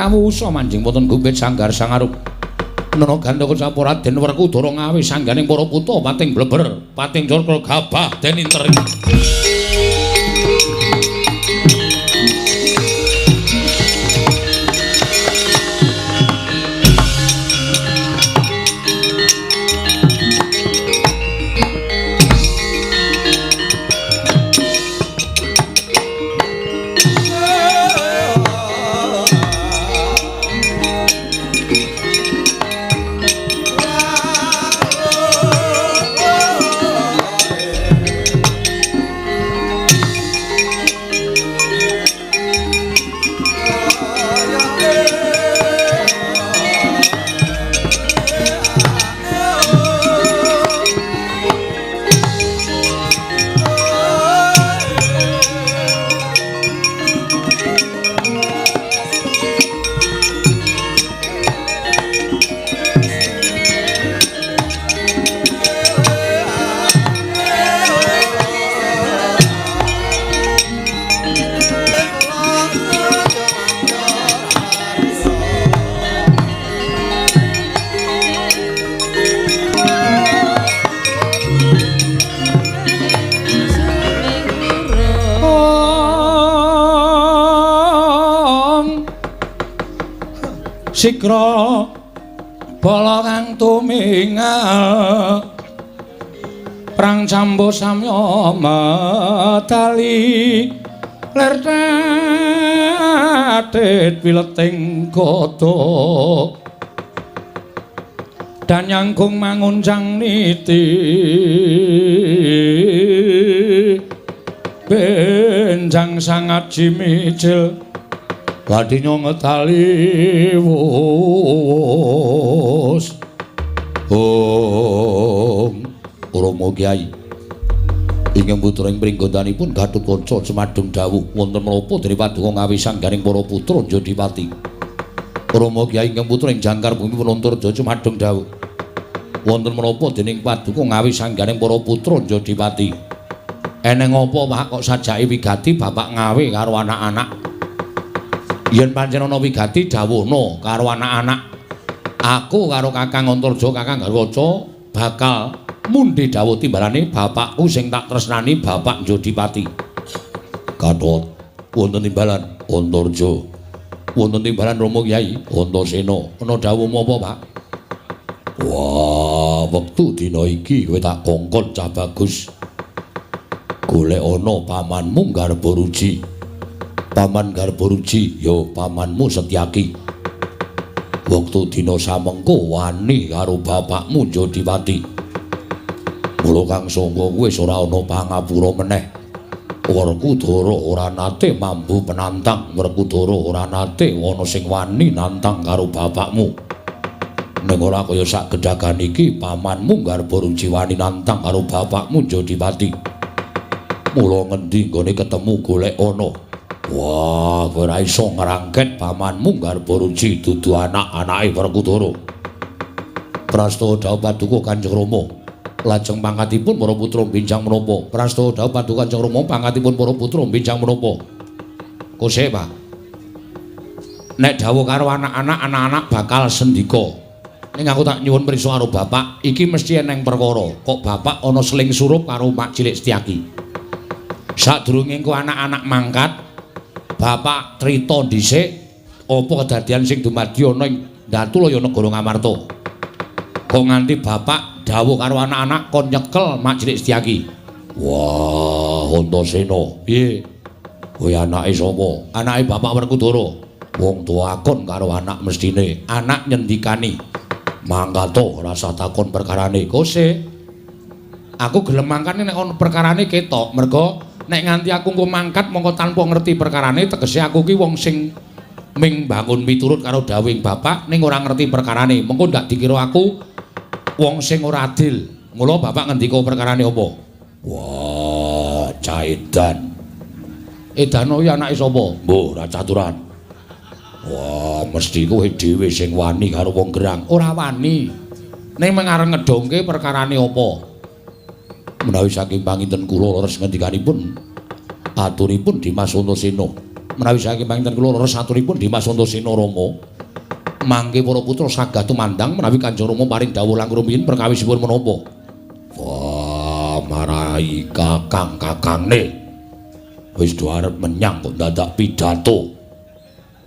kawusa manjing wonten gumpit sanggar sangarup. Nana Gandaka Capura den Werkudara ngawi sangganing para putra pating bleber, pating corkol gabah den interi. Sikra bala kang tumingal prang cambo samya medali ler tatit pileting gada dan nyangkung manguncang niti benjang sangat jimicil Ladinya ngetali wus Romo Kyai ingkang putra ing pringgondanipun Gatotkaca Cemadung dawuh wonten menapa dene paduka ngawi sanggaring para putra Jodipati Romo Kyai ingkang putra ing Jangkar Bumi Penunturja Cemadung dawuh wonten menapa dening paduka ngawi sanggaring para putra Jodipati eneng apa Pak kok sajake wigati bapak ngawe karo anak-anak yen pancen ana wigati dawuhna karo anak-anak aku karo Kakang Antarja Kakang Garwaca bakal mundhe dawuh timbalane bapakku sing tak tresnani Bapak Jodipati Gatot wonten timbalan Antarja wonten timbalan Rama Kyai Antasena ana dawuhmu apa Pak wah wektu dina iki kowe tak kongkon cah bagus golek ana pamanmu Garbaruji Paman Garbaruji ya pamanmu Setyaki waktu dina samengko wani karo bapakmu Jodipati mula kang sangka wis ora ana pangapura meneh Werkudara ora nate mambu penantang Werkudara ora nate ana sing wani nantang karo bapakmu ning ora kaya sak gedhagan iki pamanmu Garbaruji wani nantang karo bapakmu Jodipati mula ngendi nggone ketemu golek ana wah, kowe ora iso ngrangket pamanmu Garbaruji dudu anak-anake Werkudara. Prastawa dawuh paduka Kanjeng Rama. Lajeng pangkatipun para putra benjang menapa? Prastawa dawuh paduka Kanjeng Rama pangkatipun para putra benjang menapa? Kose, Pak. Nek dawuh karo anak-anak bakal sendika. Ning aku tak nyuwun prisa karo bapak, iki mesti eneng perkara. Kok bapak ana seling surup karo Mak Cilik Setyaki. Sadurunge engko anak-anak mangkat Bapak crita dhisik apa kedadian sing dumadi ana ing Datulaya Negara Ngamarta. Kok nganti bapak dawuh karo anak-anak kon nyekel Mak Cilik Setyaki. Wah, Antasena. Piye? Kowe anake sapa? Anake Bapak Werkudara. Wong tuwa akon karo anak mestine. Anak nyendikani. Mangkato rasa takon perkarane. Kose. Aku gelem mangkane nek ana perkarane ketok, merga nek nganti aku engko mangkat mongko tanpa ngerti perkarane tegese aku ki wong sing ming bangun miturut karo dawuhing bapak ning ora ngerti perkarane mengko ndak dikira aku wong sing ora adil mula bapak ngendika perkarane apa wah cah edan edan iki anake sapa mbuh ra caturan wah mesti kowe dhewe sing wani karo wong gerang ora wani ning mengarep ngedongke perkarane apa menawi saking panginten kula leres ngendikanipun aturipun Dimas Antasena Menawi saking panginten kula leres aturipun Dimas Antasena Rama. Mangke para putra sagah tumandang menawi Kanjeng Rama paring dawuh langkung rumiyin perkawisipun menapa. Wah, marai kakang-kakangne. Wis do arep menyang kok dadak pidato.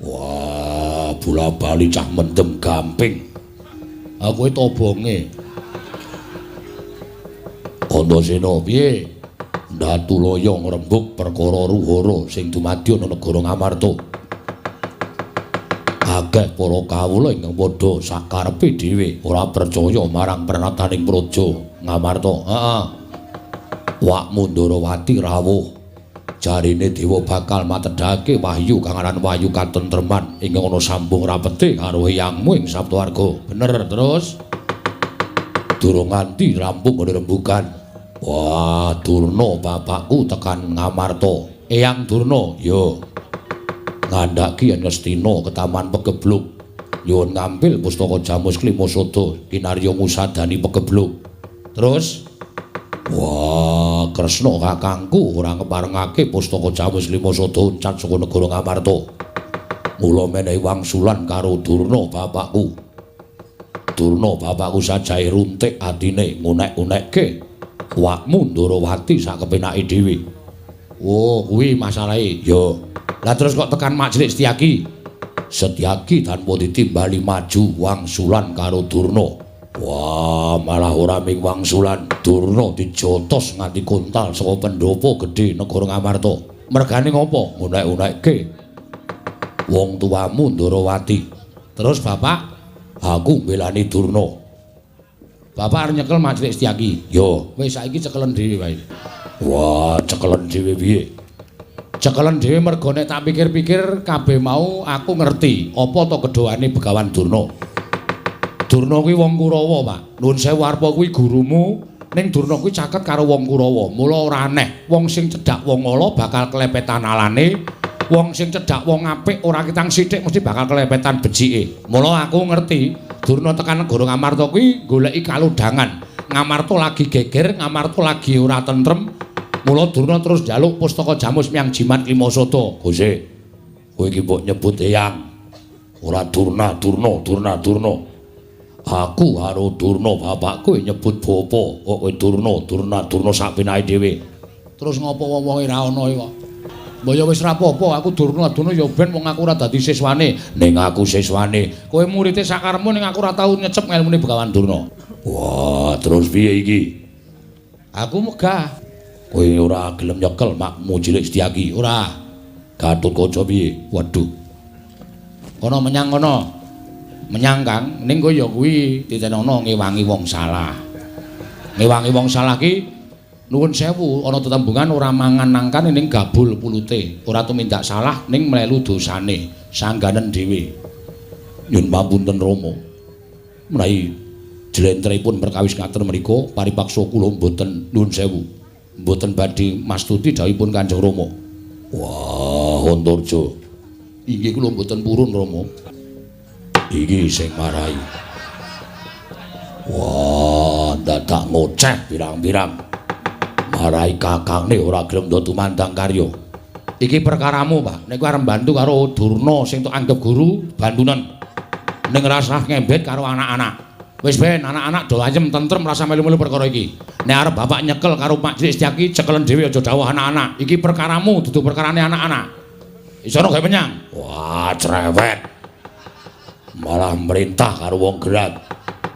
Wah, bola-bali cah mendem gamping. Aku tobonge. Antasena piye? Ndatu loyong rembug perkara ruhara sing dumadi ana negara Ngamarta. Akeh para kawula ingkang padha sakarepe dhewe ora percaya marang pranataning praja Ngamarta. Heeh. Wak Mandrawati rawuh. Jarine dewa bakal matedhake wahyu kang aran wahyu katentreman ingkang ana sambung rapete karo eyangmu ing Saptawarga. Bener terus. Durung nganti rampung rembugan. Wah, Durna bapakku tekan Ngamarta. Eyang Durna, yo. Ngandhaki Ngastina ke Taman Pegebluk. Nyuwun ngambil pustaka Jamus Klimasada kinarya ngusadani Pegebluk. Terus wah, Kresna kakangku ora ngeparengake pustaka Jamus Klimasada uncat saka negara Ngamarta. Mula menehi wangsulan karo Durna bapakku. Durna bapakku sajahe runtik atine ngunek-unekke Wak Mandrawati sak kepenake dhewe. Oh, kuwi masalahe. Yo. Lah terus kok tekan Majelis Setyaki? Setyaki tanpa ditimbali maju wangsulan karo Durna. Wah, malah ora ming wangsulan. Durna dijotos nganti kontal saka pendopo gedhe negara Ngamarta. Mergane ngopo? Ngunek-unekke wong tuamu Ndrawati. Terus bapak, aku mbelani Durna. Bapak arep nyekel Majelis Setyaki. Yo, wis saiki cekelen dhewe wae. Wah, cekelen dhewe piye? Cekelen dhewe mergo nek tak pikir-pikir kabeh mau aku ngerti apa to kedhoane Begawan Durna. Durna kuwi wong Kurawa, Pak. Nuwun sewu arepa kuwi gurumu, ning Durna kuwi caket karo wong Kurawa. Mula ora aneh wong sing cedhak wong ala bakal kelepetan alane, wong sing cedhak wong apik ora kitang sithik mesti bakal kelepetan becike. Mula aku ngerti Durna tekan negara Ngamarta kuwi goleki kaludhangan. Ngamarta lagi geger, Ngamarta lagi ora tentrem. Mula Durna terus njaluk pustaka Jamus Myang Jimat Klimasada. Gusti, kowe iki mbok nyebut eyang. Ora Durna. Aku karo Durna bapakku nyebut bapa. Kok kowe Durna sak penake dhewe. Terus ngopo wong-wonge ra ana iki kok? Mbok ya wis ra apa-apa, aku Durna ya ben wong aku ora dadi siswane. Ning aku siswane, kowe muridé sakarepmu ning aku ora tau nyecep ngelmune Begawan Durna. Wah, terus piye iki? Aku megah. Kowe ora gelem nyekel makmu Cilik Setyaki, ora. Gatotkaca piye? Waduh. Kono menyang kono. Menyang Kang, ning kowe ya kuwi ditenono ngewangi wong salah. Ngewangi wong salah ki nuwun sewu ana tetembungan ora mangan nangkan ning gabul pulute, ora tumindak salah ning mlelu dosane, sangganen dhewe. Nyun pamunten Rama. Menawi jlentrehipun perkawis ngaten mriku paripaksa kula mboten nuwun sewu. Mboten badhe mastuti dawuhipun Kanjeng Rama. Wah, Antarja. Inggih kula mboten purun Rama. Iki sing marai. Wah, dadak ngoceh pirang-pirang. Marai kakangne ora gelem ndo tumandang karya. Iki perkaramu, Pak. Nek kowe arep bantu karo Durna sing tok anggap guru bantunen. Ning rasah ngembet karo anak-anak. Wis ben anak-anak do ayem tentrem rasa melu-melu perkara iki. Nek arep bapak nyekel karo Majelis Setyaki cekelen dhewe aja dawuh anak-anak. Iki perkaramu dudu perkarane anak-anak. Isono gawe menyang. Wah, cerewet. Malah merintah karo wong gerak.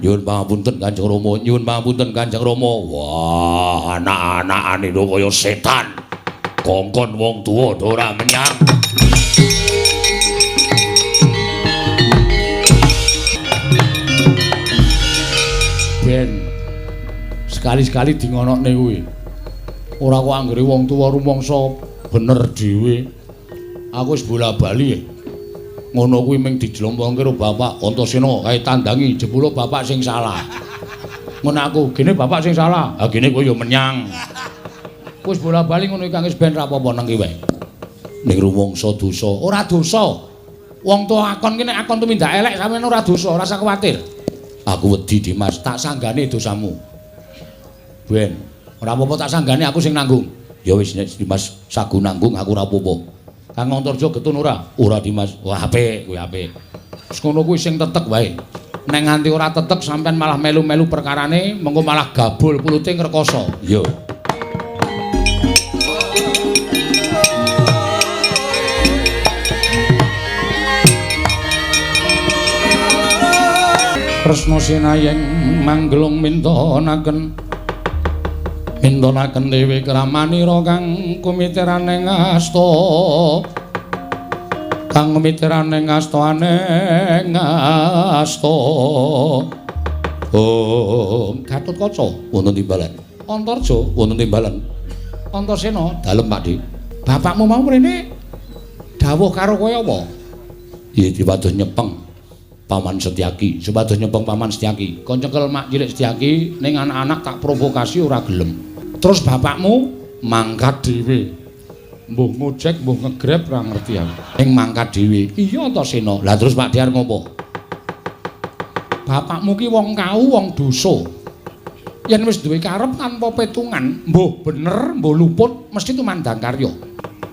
Nyuwun pangapunten Kanjeng Rama, nyuwun pangapunten Kanjeng Rama. Wah, anak-anakane lho kaya setan. Kongkon wong tuwa ora menyang. Ben sekali-sekali di ngonokne kuwi. Ora kok anggere wong tuwa rumangsa bener dhewe. Aku wis bola-bali. Ngono kuwi ming dijlompongke karo Bapak Antasena kae tandangi jebule bapak sing salah. Ngono aku, gene bapak sing salah. Ha gene kowe ya menyang. Wis bola-bali ngono iki wis ben ra apa-apa nang wae. Ning rumangsa dosa, ora dosa. Wong tuwa akon ki nek akon tumindak elek sampeyan ora dosa, ora usah kuwatir. Aku wedi Dimas, tak sanggane dosamu. Ben, ora apa-apa tak sanggane aku sing nanggung. Ya wis nek Dimas sagu nanggung aku ora apa-apa. Kang Antarja getun ora? Ora Dimas. Wah apik, kuwi apik. Wis ngono kuwi sing tetek wae. Nek nganti ora tetek sampean malah melu-melu perkarane, mengko malah gabul kulute ngrekoso. Iya. Kresna sinayeng manggelung mintonaken Dewi Kramanira kang kumitiraning asta Oh, Gatotkaca wonten timbalan. Antarja wonten timbalan. Antasena dalem Pakde. Bapakmu mau mrene dawuh karo kowe apa? Iya dipados nyepeng Paman Setyaki, sepados nyepeng Paman Setyaki. Kon cekel mak cilik Setyaki ning anak-anak tak provokasi ora gelem. Terus bapakmu mangkat dhewe. Mbuh ngojek, mbuh ngegrab ora ngerti aku. Ning mangkat dhewe. Iya Antasena. Lah terus Pakde arep ngopo? Bapakmu ki wong kau, wong dosa. Yen wis duwe karep tanpa petungan, mbuh bener, mbuh luput, mesti tumandang karya.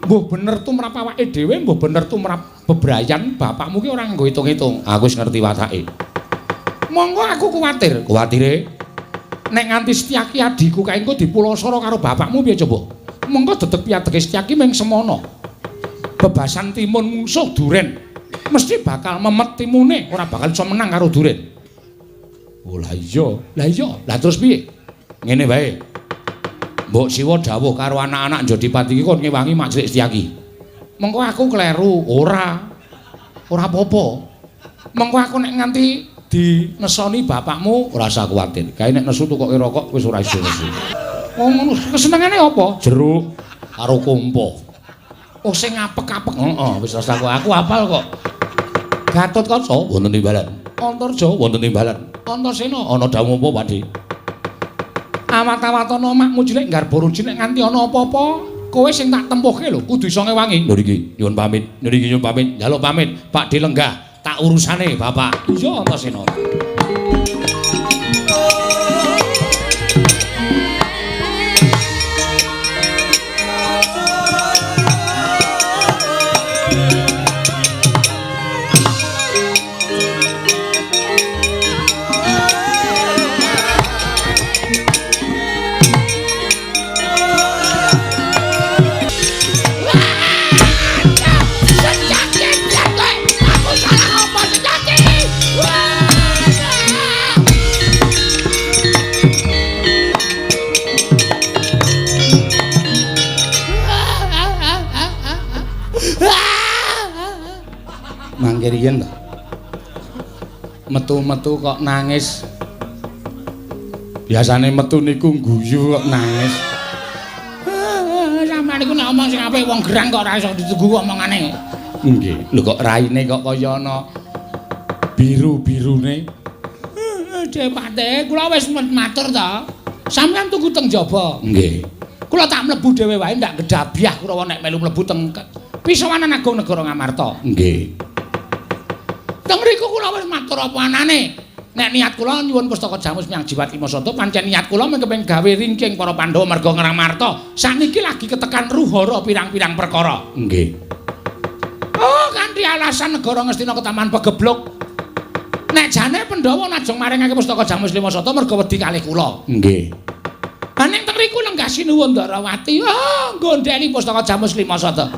Mbuh bener tumrap awake dhewe, mbuh bener tumrap bebrayan, bapakmu ki ora nggo hitung-hitung. Aku wis ngerti watake. Monggo aku kuwatir. Kuwatire nek nganti Setyaki adiku kae engko dipulosara karo bapakmu piye coba? Monggo dedeg piadege Setyaki ming semono. Bebasan timun musuh duren. Mesti bakal memet timune, ora bakal iso menang karo duren. Oh lah iya. Lah terus piye? Ngene wae. Mbok Siwa dawuh karo anak-anak Jodipati iki kon ngewangi mak cilik Setyaki. Mengko aku kleru, ora apa-apa. Mengko aku nek nganti dinesoni bapakmu ora usah kuwatir. Kae nek nesu tukoke rokok wis ora iso nesu. Oh ngono, kesenengane apa? Jeruk karo kompo. Oh sing apek-apek. Heeh, wis ora usah aku hafal kok. Gatotkaca wonten timbalan. Antarja wonten timbalan. Antasena ana dawuh apa, Pakde? Awat-awatono makmu cilik nggarba ruji nek nganti ana apa-apa, kowe sing tak tempuhke lho, kudu iso ngewangi. Lho niki nyuwun pamit. Niki nyuwun pamit. Njaluk pamit, Pakde lenggah. Tak urusane, Bapak. Iya, Antasena. Mangke riyen to. Metu-metu kok nangis. Biasane metu niku guyu kok nangis. Sampeyan niku nek omong sing apik wong gerang kok ora iso ditunggu omongane. Nggih. Lho kok raine kok kaya ana biru-birune. Pakde, kula wis matur to. Sampeyan tunggu teng jaba. Nggih. Kula tak mlebu dhewe wae ndak gedabiah Kurawa nek melu mlebu teng Pisawanan Agung Negara Ngamarta. Nggih. Teng mriku kula wis matur apa anane. Nek niat kula nyuwun pustaka Jamus Miang Jiwati Masada pancen niat kula kepengin gawe ringking para Pandhawa marga Ngamarta. Saniki lagi ketekan ruhara pirang-pirang perkara. Nggih. Oh, kanthi alasan negara Ngastina ketaman pegebluk. Nek jane Pandhawa najeng maringake pustaka Jamus Limasata merga wedi kalih kula. Nggih. Ning teng mriku lenggah Sinuwun Darawati. Oh, nggondheni pustaka Jamus Limasata.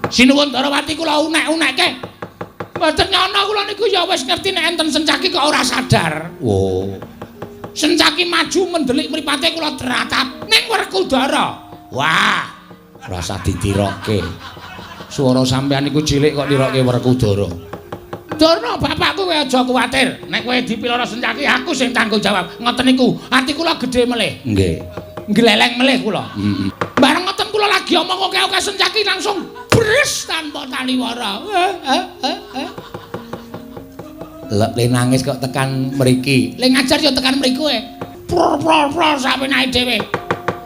Sinuwun Darawati kula unek-unekke. Mboten nyono kula niku ya wis ngerti nek enten Sencaki kok ora sadar. Oh. Sencaki maju mendelik mripate kula teratap ning Werkudara. Wah, ora usah ditirokke. Swara sampean niku cilik kok nirokke Werkudara. Durna bapakku kowe aja kuwatir. Nek kowe dipiloro Sencaki aku sing tanggung jawab. Ngoten niku, ati kula gedhe melih. Nggih. Gleleng melih kula. Heeh. Bareng ngoten kula lagi omong oke-oke Sencaki langsung bres tanpa taliwara. Le nangis kok tekan mriki. Le ngajar ya tekan mriku e. Pror sapenake dhewe.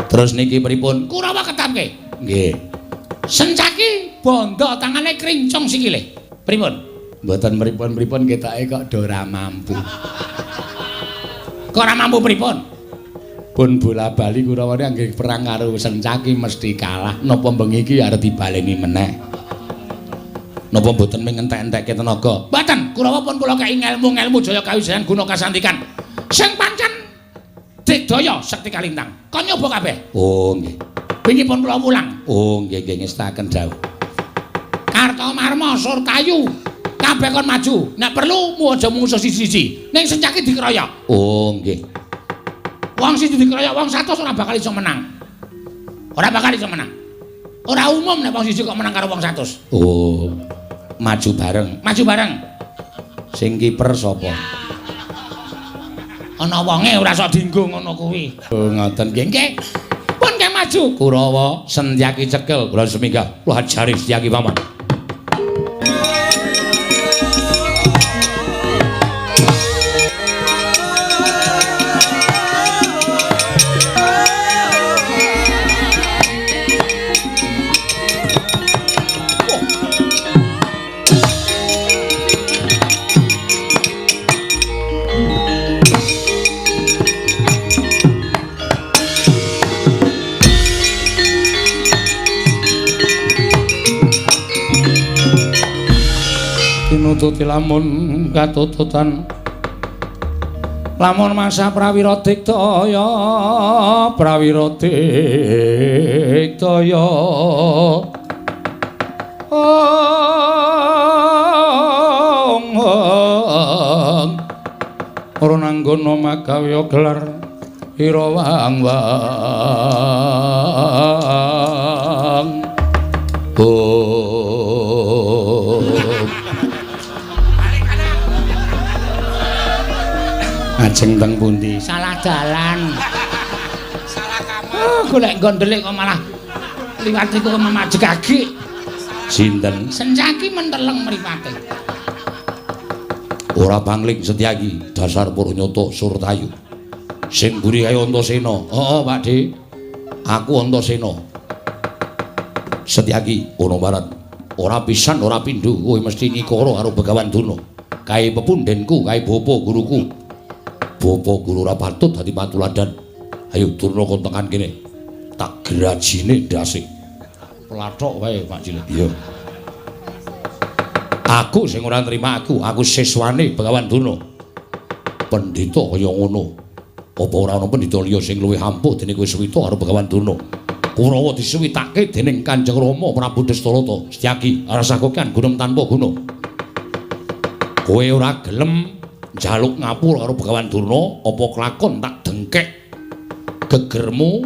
Terus niki pripun? Kurawa ketapke. Nggih. Sencaki bondo tangane krincong sikile. Pripun? Mboten pripun-pripun ketake kok do ora mampu. Kok ora mampu pripun? Pun bola-bali Kurawane anggih perang karo Sencaki mesti kalah. Napa bengi iki arep dibaleni meneh. Napa mboten ming entek-entekke tenaga? Mboten, Kurawa pun kula kei ngelmu jaya kawijayan guna kasantikan. Sing pancen digdaya sekti kalintang. Kon nyoba kabeh. Oh, nggih. Wingi pun kula mulang. Oh, nggih nggih ngestaken dawuh. Kartomarma Surtayu kabeh kon maju. Nek perlu mu aja mungsuh siji-siji. Ning sencaki dikeroyok. Oh, nggih. Wong siji dikeroyok wong 100 ora bakal iso menang. Ora bakal iso menang. Ora umum nek wong siji kok menang karo wong 100. Oh. Maju bareng. Maju bareng. Sing kiper sapa? Ana wonge ora sok dienggo ngono kuwi. Oh, ngoten nggih nggih. Pun nggih maju. Kurawa Sentyaki cekel kula seminggah. Kula ajari Sentyaki paman. Nututi lamun katututan lamun masa prawira digdaya ora nanggono magawe gelar irawang ajeng teng pundi? Salah dalan. Salah kamar. Golek nggon ndelik kok malah liwat iku memajegake. Sinten? Sentyaki menteleng mripate. Ora pangling Sentyaki, dasar Puranyata Surtayu. Sing mburi kaya Antasena. Heeh, Pakde. Aku Antasena. Sentyaki, ana barat. Ora pisan, ora pindho, kowe mesti nyikara karo Begawan Duna. Kae pepundhenku, kae bapa guruku. Bapa guru ora patut dadi patuladan. Ayo Durna kon tekan kene. Tak grajine ndase. Plathok wae Pak Cilik. Iya. Aku sing ora nrima aku siswane Begawan Duna. Pendhita kaya ngono. Apa ora ana pendhita liya sing luwih ampuh dene kowe suwita karo Begawan Duna. Kurawa disuwitake dening Kanjeng Rama Prabu Dastarata. Setyaki rasa kokan gunung tanpa guna. Kowe ora gelem njaluk ngapura karo Begawan Durna, apa kelakon tak dengkek gegermu,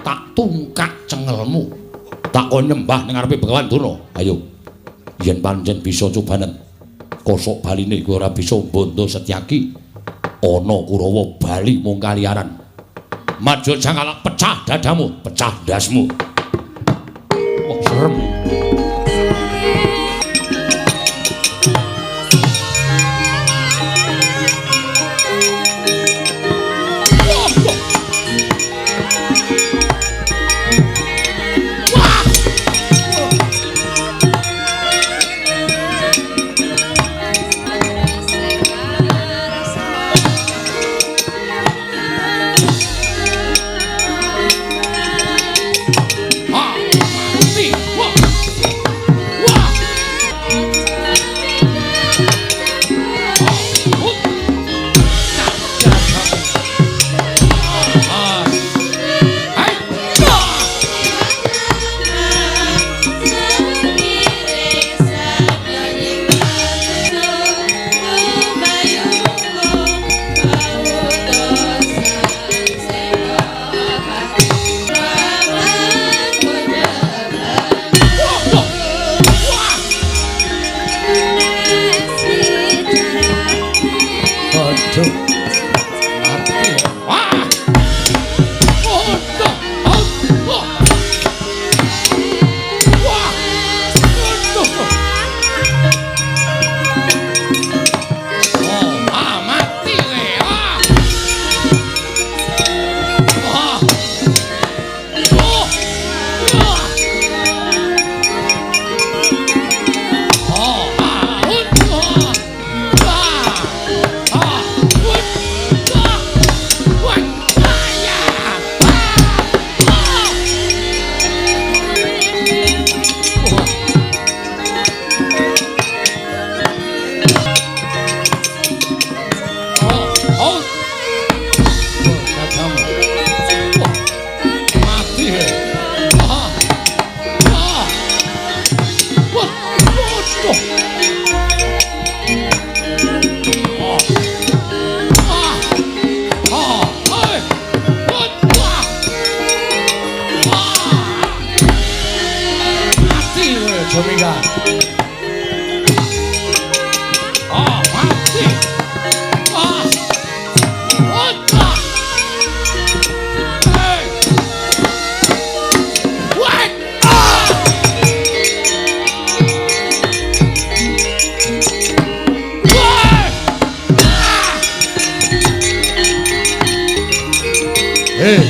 tak tungkak cengelmu, tak kon nyembah ning ngarepe Begawan Durna. Ayo, yen pancen bisa cobanen, kosok baline kowe ora bisa mbondo Setyaki, ana Kurawa bali mung kaliaran. Maju jangkala pecah dadamu, pecah ndasmu. Wah, serem.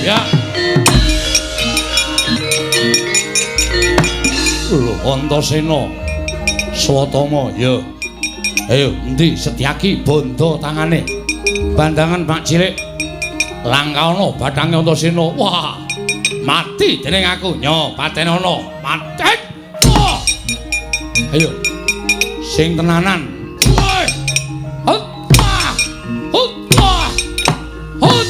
Ya. Lho Antasena. Swatama ya. Ayo endi Setyaki bondo tangane. Bandangan Pak Cilik. Langkawana bathange Antasena. Wah. Mati dening aku nyo Patenana. Mati. Oh. Ayo. Sing tenanan. Woi. Hut. Hut. Hut.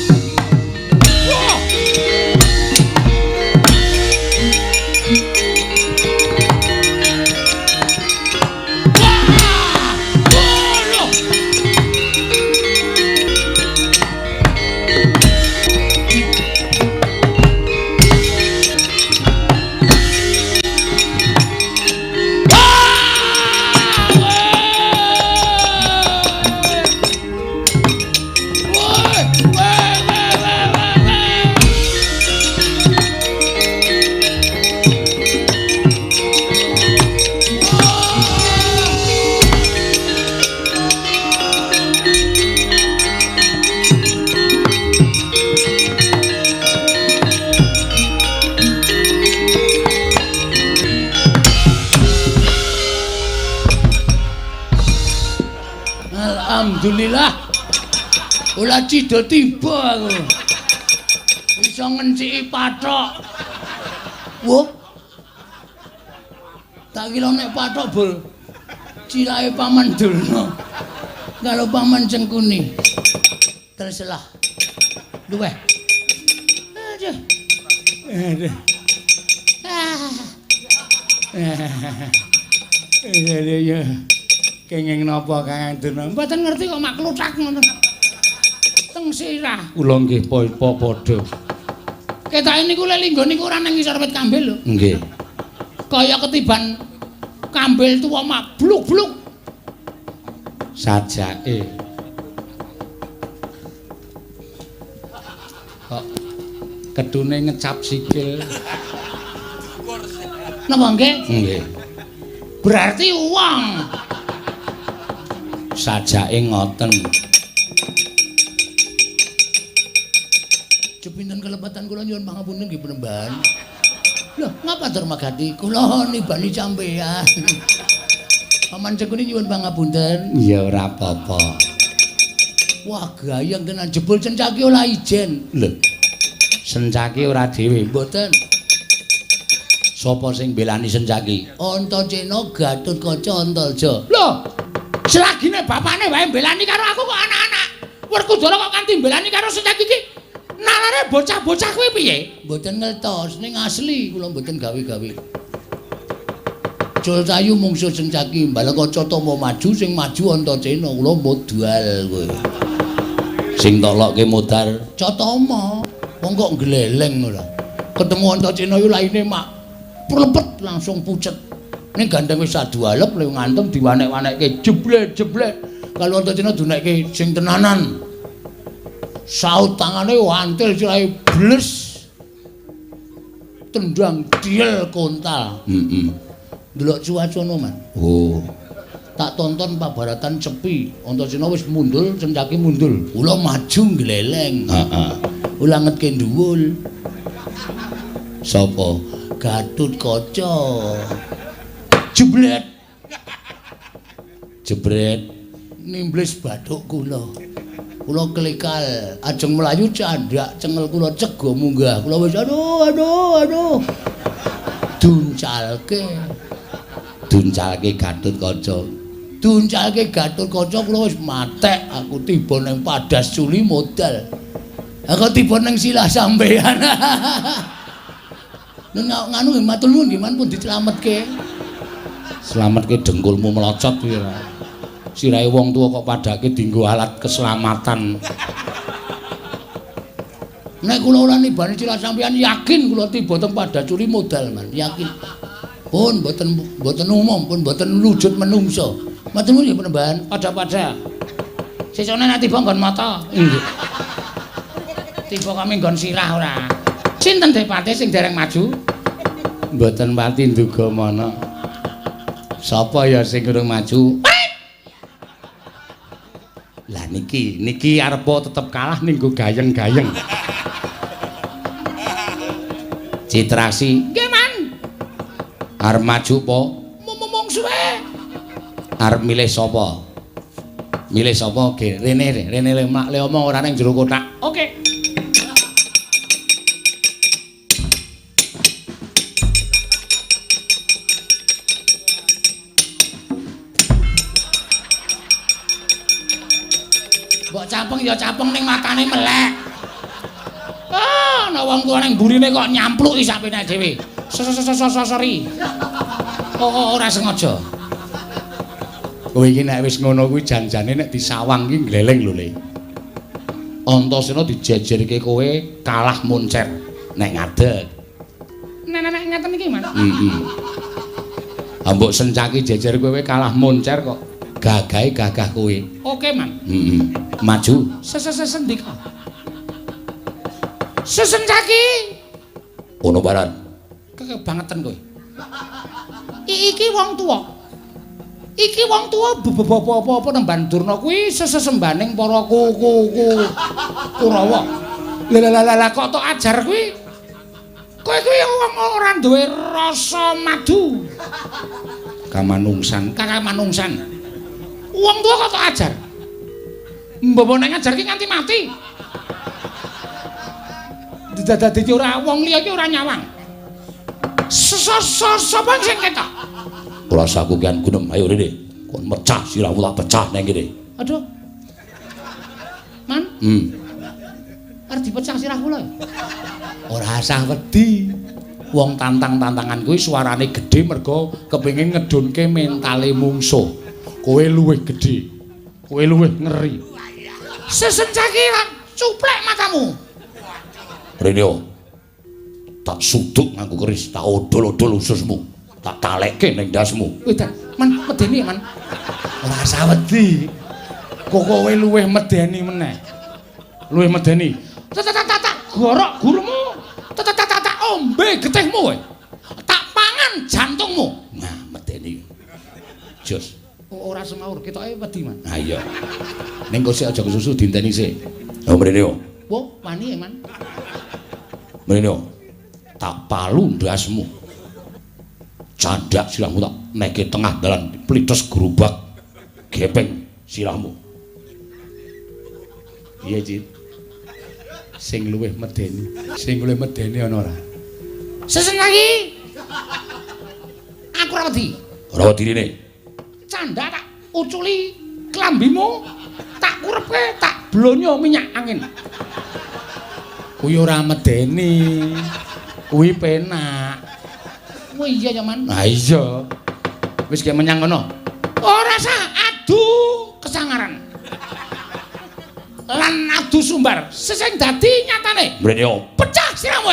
Alhamdulillah. Ora cida tiba aku. Bisa ngenciki pathok. Wo. Tak kira nek pathok bol. Cilake Paman Durna. Karo Paman Cengkuni. Terselah. Luweh. Aduh. Aduh. Ya. Kenging napa Kang Durna? Mboten ngerti kok mak kluthak ngono. Teng sirah. Kula nggih padha. Ketake niku lek linggo niku ora nang ngisor wit kambil lho. Nggih. Kaya ketiban kambil tuwa mak bluk-bluk. Sajake. Kok kedune ngecap sikil. Napa nggih? Nggih. Berarti uang. Sajake ngoten. Jepinten kelepatan kula nyuwun pangapunten nggih Penemban. Lho, ngapa Darmagati? Kula nibani sampeyan. Paman Cengkuni nyuwun pangapunten. Ya ora apa-apa. Wah, gayang tenan jebul Sencaki olah ijen. Lho. Sencaki ora dhewe. Mboten. Sapa sing belani Sencaki? Antaséna Gatotkaca Antaja. Lho, selagine bapakne wae mbelani karo aku kok anak-anak. Werkudara kok kanthi mbelani karo Sencaki iki. Nalare bocah-bocah kuwi piye? Mboten ngertos, ning asli kula mboten gawe-gawe. Jul Cayu mungsuh Sencaki, Balakaca Tama maju sing maju Antaséna, kula modal kowe. Sing tolokke modal Catama, wong kok gleleng ora. Ketemu Antaséna yo laine mak plepet langsung pucet. Ning gandeng wis sadualep lek ngantem diwanek-wanekke jeblek-jeblek. Kalau Antaséna dunekke sing tenanan. Saut tangane wantil sirahe bles. Tendang diel kontal. Delok cuacana man. Oh. Tak tonton pabaratan sepi. Antaséna wis mundul, Sencaki mundul. Kula maju gleleng. Heeh. Kula ngetke dhuwul. Sapa? Gatotkaca. Jeblet. Jebret. Nimblis bathuk kula. Kula klikal, ajeng mlayu candak cengel kula cego munggah. Kula wis aduh. Duncalke Gatotkaca. Duncalke Gatotkaca kula wis matek. Aku tiba ning Padas Culi modal. Aku tiba ning silah sampean. Nganu nggih matur nuwun nggih pun dislametke. Slametke dengkulmu melocot kuwi ora. Sirahe wong tuwa kok padake dienggo alat keselamatan. Nek kula ora nibani silah sampean yakin kula tiba teng Padacuri modal man, yakin. Pun mboten umum, pun mboten lujut menungso. Matur nuwun nggih Penemban, pada-pada. Sesone nek tiba nggon mata. Nggih. Tiba kami nggon sirah ora. Sinten Depate sing dereng maju? Mboten pati nduga mana. Sapa ya sing urung maju? Lah niki arepa tetep kalah ning go gayeng-gayeng. Citrasi, nggih Man. Arep maju po? Mung suwe. Arep milih sapa? Milih sapa ge? Rene le omong ora ning jero kotak. Oke. Mbok capeng ya capeng ning matane melek. Ah, ana wong tuwa ning burine kok nyampluki sapene dhewe. Sorry. Oh, ora sengaja. Kowe iki nek wis ngono kuwi janjane nek disawang iki gleleng lho Le. Antasena dijejerke kowe kalah moncer nek ngadeg. Nek ngaten iki, Mas. Heeh. Ambok sencaki jejer kowe kalah moncer kok gagahe gagah kowe. Oke, Man. Heeh. Maju. Sendika. Sesencaki. Ono baran. Kebangetan kowe. Iki wong tuwa. Iki wong tuwa apa nemban Durna kuwi sesembaning para Kurawa. Lah kok tok ajar kuwi. Kowe kuwi wong ora duwe rasa madu. Kamanungsan. Wong tuwa kok tok ajar. Mbok nek ngajar ki nganti mati. Dadi ora wong liya iki ora nyawang. Sapa sing ketok? Rasaku kian gunem ayo rene. Kon mecah sirahmu tak pecah nang kene. Aduh. Man? Arep dipecah sirahku lho. Ora usah wedi. Wong tantang-tantangan kuwi suarane gedhe mergo kepengin ngedunke mentale mungsuh. Kowe luwih gedhe. Kowe luwih ngeri. Sesencaki cuplek matamu. Rene tak suduk nganggo keris, tak odol-odol ususmu, tak talekke ning ndasmu. Wedan, Man medeni, Man. Ora usah wedi. Kok kowe luwih medeni meneh. Luwih medeni. Tak gorok gurumu. Tak ombe getihmu kowe. Tak pangan jantungmu. Nah, medeni. Jos. Ora semaur, ketoke wedi, Man. Ha iya. Ning kok sik aja kesusu dinteni sik. Oh mrene yo. Wo, wani ya, Man. Mrene yo. Tak palu ndasmu. Candak sirahmu tak neke tengah dalan plites gerubak gepeng sirahmu. Iya, Cit. Sing luwih medeni ana ora? Sesenaki. Aku ora wedi. Ora wedi rene. Canda tak uculi klambimu, tak kurepke, tak blonyo minyak angin. Kuwi ora medeni. Kuwi penak. Oh iya ya, Man. Ah iya. Wis ge menyang ngono. Ora sah adu kesangaran. Lan adu sumbar. Sing dadi nyatane. Mrene yo. Pecah sirahmu.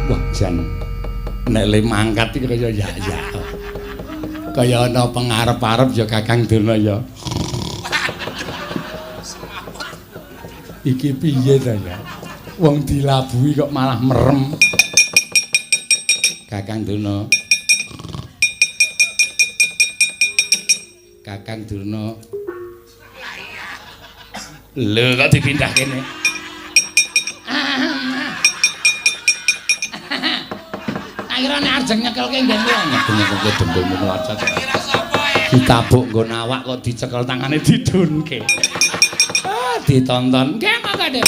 Wah, jan. Nek le mangkat iki kaya ya. Kaya ana pengarep-arep ya Kakang Durna ya. Iki piye ta ya? Wong dilabuhi kok malah merem. Kakang Durna. Kakang Durna. Lho kok dipindah kene. Akhirane arjeng nyekelke nggenmu. Nyekelke dembelmu melacak. Ditabuk nggo awak kok dicekel tangane didunke. Ditonton. Nggih monggo Dek.